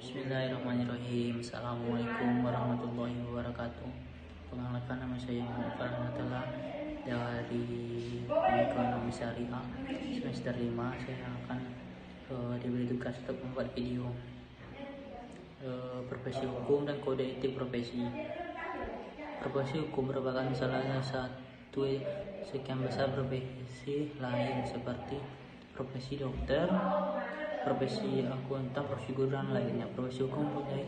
Bismillahirrahmanirrahim. Assalamualaikum warahmatullahi wabarakatuh. Perkenalkan, nama saya Muhammad Farhanatullah dari Ekonomi Syariah semester 5. Saya akan diberi tugas untuk membuat video profesi hukum dan kode etik profesi. Profesi hukum merupakan salah satu sekian besar profesi lain seperti profesi dokter, profesi akuntan, profesi guru dan lainnya. Profesi hukum mempunyai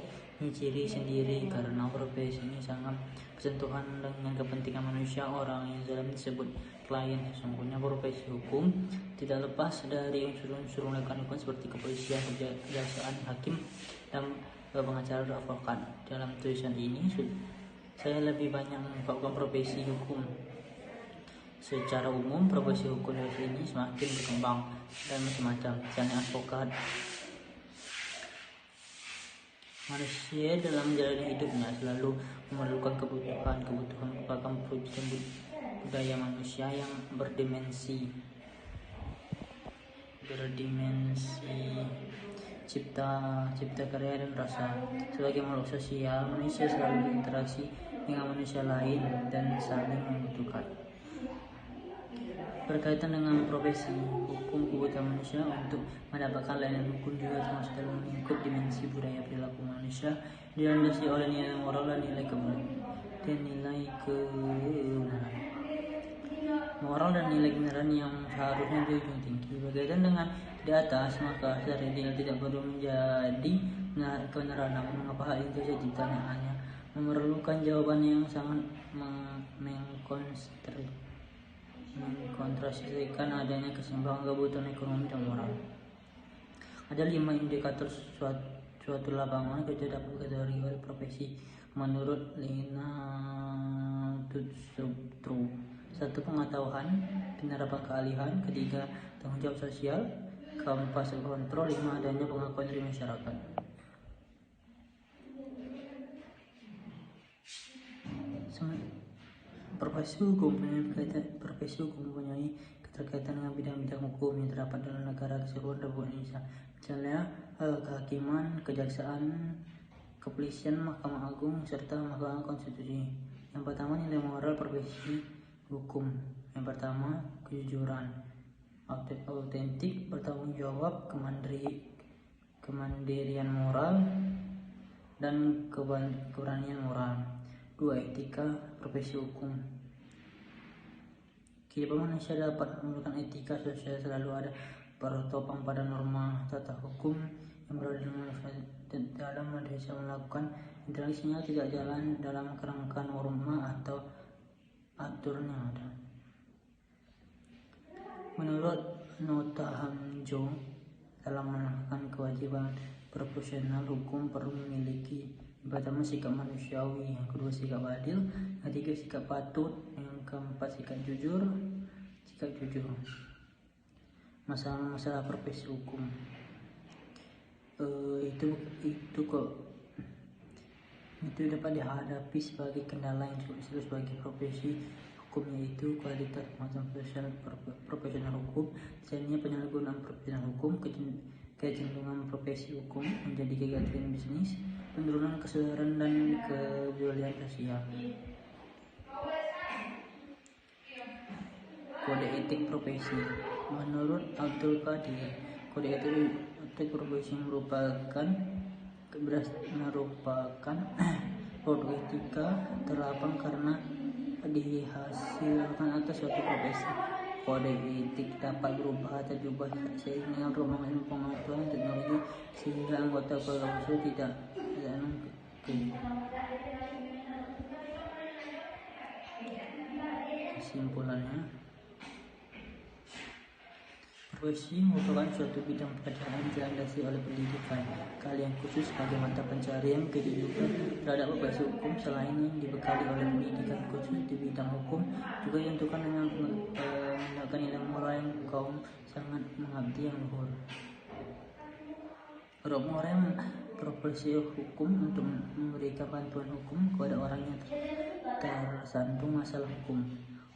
ciri sendiri karena profesi ini sangat bersentuhan dengan kepentingan manusia. Orang yang dalam disebut klien. Sesungguhnya profesi hukum tidak lepas dari unsur-unsur penegakan hukum seperti kepolisian, kejaksaan, hakim, dan pengacara dan advokat. Dalam tulisan ini saya lebih banyak mengungkapkan profesi hukum. Secara umum, profesi hukum ini semakin berkembang dan macam-macam. Misalnya advokat. Manusia dalam menjalani hidupnya selalu memerlukan kebutuhan merupakan perwujudan budaya manusia yang berdimensi cipta karya dan rasa. Sebagai makhluk sosial, manusia selalu berinteraksi dengan manusia lain dan saling membutuhkan. Berkaitan dengan profesi hukum, kebutuhan manusia untuk mendapatkan layanan hukum juga termasuk dalam lingkup dimensi budaya perilaku manusia, dilandasi oleh nilai moral dan nilai kebenaran. Moral dan nilai kebenaran yang seharusnya dijunjung tinggi. Berkaitan dengan di atas, maka secara tidak perlu menjadi kebenaran. Namun mengapa hal itu terjadi? Pertanyaannya memerlukan jawaban yang sangat mengkontrasisikan adanya keseimbangan kebutuhan ekonomi dan moral. Ada 5 indikator suatu lapangan kerja dapat dikategori oleh profesi menurut Lina Tutsubtru. 1. Pengetahuan, penerapan keahlian. 3. Tanggung jawab sosial. 4. Kontrol. 5. Adanya pengakuan dari masyarakat. Profesi hukum mempunyai keterkaitan dengan bidang-bidang hukum yang terdapat dalam negara kesatuan Republik Indonesia. Misalnya kehakiman, kejaksaan, kepolisian, Mahkamah Agung, serta Mahkamah Konstitusi. Yang pertama, nilai moral profesi hukum. Yang pertama, kejujuran, autentik, bertanggung jawab, kemandirian moral, dan keberanian moral. 2. Etika profesi hukum. Kehidupan manusia dapat memerlukan etika sosial. Selalu ada bertopang pada norma tata hukum yang berada dalam manusia melakukan interaksinya tidak jalan dalam kerangka norma atau aturan yang ada. Menurut Nota Hamjo, dalam melakukan kewajiban proporsional hukum perlu memiliki yang pertama sikap manusiawi, yang kedua sikap adil, yang ketiga sikap patut, yang keempat sikap jujur. Masalah profesi hukum itu dapat dihadapi sebagai kendala yang cukup serius bagi profesi hukum, yaitu kualitas profesional hukum, misalnya penyalahgunaan profesional hukum, kecenderungan profesi hukum menjadi kegiatan bisnis, penurunan kesadaran dan kepedulian sosial. Kode etik profesi. Menurut Abdul Qadir, kode etik profesi merupakan produk etika terapang karena dihasilkan atas suatu profesi. Kode etik dapat berubah atau diubah seiring dengan perkembangan pengetahuan teknologi, sehingga anggota keluarga musuh tidak kesimpulannya, profesi merupakan suatu bidang pekerjaan dilandasi oleh pendidikan keahlian khusus sebagai mata pencarian kehidupan terhadap profesi hukum. Selain yang dibekali oleh pendidikan khusus di bidang hukum, juga ditentukan dengan menggunakan nilai moral yang kaum sangat mengabdi yang luhur. Orang profesi hukum untuk memberikan bantuan hukum kepada orang yang tersandung masalah hukum.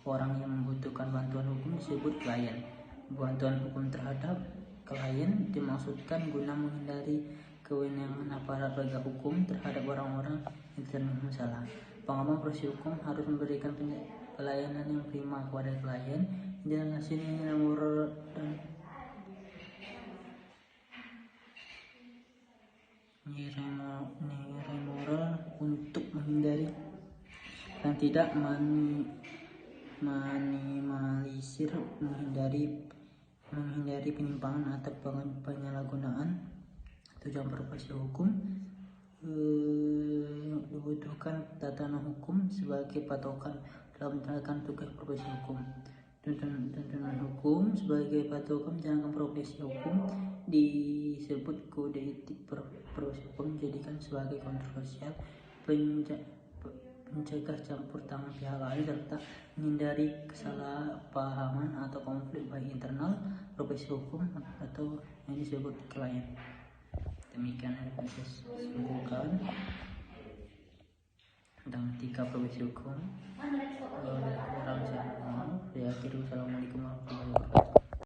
Orang yang membutuhkan bantuan hukum disebut klien. Bantuan hukum terhadap klien dimaksudkan guna menghindari kewenangan aparat penegak hukum terhadap orang-orang yang terlibat masalah. Pengembang profesi hukum harus memberikan pelayanan yang prima kepada klien dengan hasil nilai moral dan nilai moral untuk menghindari dan tidak minimalisir menghindari penyimpangan atau penyalahgunaan tujuan profesi hukum. Dibutuhkan tatanan hukum sebagai patokan dalam menjalankan tugas profesi hukum. Tuntunan hukum sebagai patokan menjalankan profesi hukum disebut kode etik profesi hukum, dijadikan sebagai kontroversial, mencegah campur tangan pihak lain serta menghindari kesalahpahaman atau konflik baik internal profesi hukum atau yang disebut klien. Demikian yang saya simpulkan tentang 3 profesi hukum. Kurang saya mohon. Assalamualaikum.